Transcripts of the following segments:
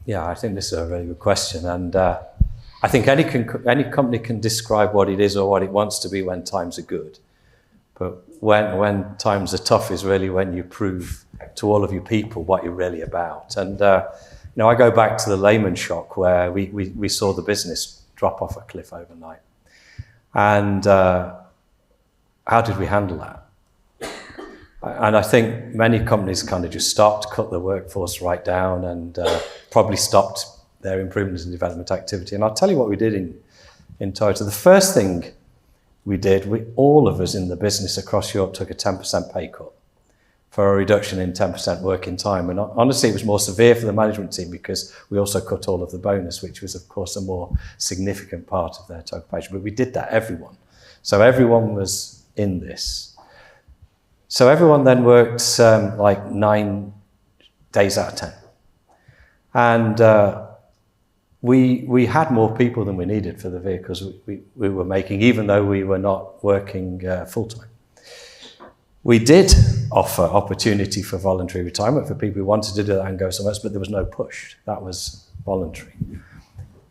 Yeah, I think this is a very good question, and I think any company can describe what it is or what it wants to be when times are good. But when times are tough is really when you prove to all of your people what you're really about. And I go back to the Lehman Shock, where we saw the business drop off a cliff overnight. And how did we handle that? And I think many companies kind of just stopped, cut their workforce right down, and probably stopped their improvements and development activity. And I'll tell you what we did in Toyota. The first thing we did, all of us in the business across Europe took a 10% pay cut for a reduction in 10% working time. And honestly, it was more severe for the management team because we also cut all of the bonus, which was, of course, a more significant part of their total package. But we did that, everyone. So everyone was in this. So everyone then worked like 9 days out of 10. And we had more people than we needed for the vehicles we were making, even though we were not working full-time. We did offer opportunity for voluntary retirement for people who wanted to do that and go somewhere else, but there was no push. That was voluntary.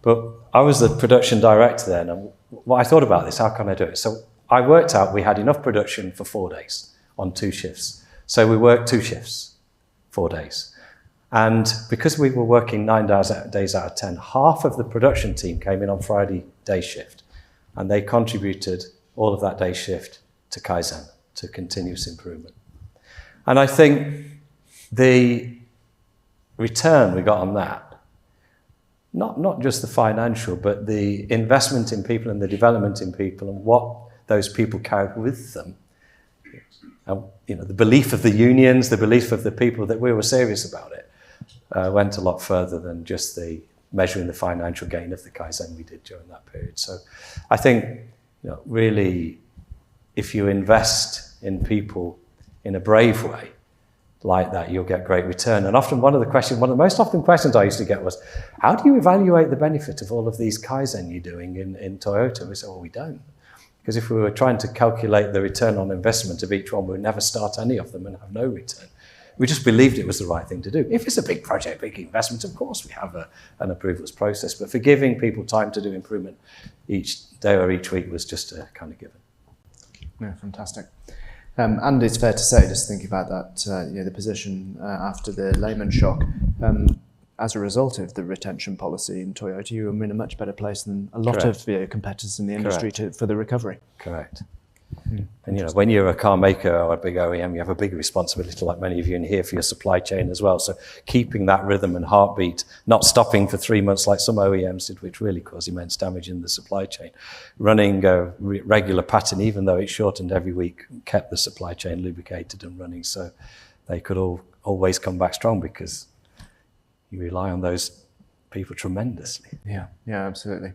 But I was the production director then, and I thought about this, how can I do it? So I worked out we had enough production for 4 days on 2 shifts. So we worked 2 shifts, 4 days. And because we were working 9 days out of 10, half of the production team came in on Friday day shift. And they contributed all of that day shift to Kaizen, to continuous improvement. And I think the return we got on that, not just the financial, but the investment in people and the development in people and what those people carried with them, the belief of the unions, the belief of the people that we were serious about it, went a lot further than just the measuring the financial gain of the Kaizen we did during that period. So I think, really, if you invest in people in a brave way like that, you'll get great return. And often one of the most often questions I used to get was, how do you evaluate the benefit of all of these Kaizen you're doing in Toyota? We said, well, we don't. Because if we were trying to calculate the return on investment of each one, we would never start any of them and have no return. We just believed it was the right thing to do. If it's a big project, big investment, of course we have an approvals process. But for giving people time to do improvement each day or each week was just a kind of given. No, fantastic. And it's fair to say, just thinking about that, the position after the Lehman Shock, as a result of the retention policy in Toyota, you were in a much better place than a lot Correct. of competitors in the industry for the recovery. Correct. And when you're a car maker or a big OEM, you have a big responsibility, like many of you in here, for your supply chain as well. So keeping that rhythm and heartbeat, not stopping for 3 months like some OEMs did, which really caused immense damage in the supply chain. Running a regular pattern, even though it shortened every week, kept the supply chain lubricated and running, so they could always come back strong, because you rely on those people tremendously. Yeah, absolutely.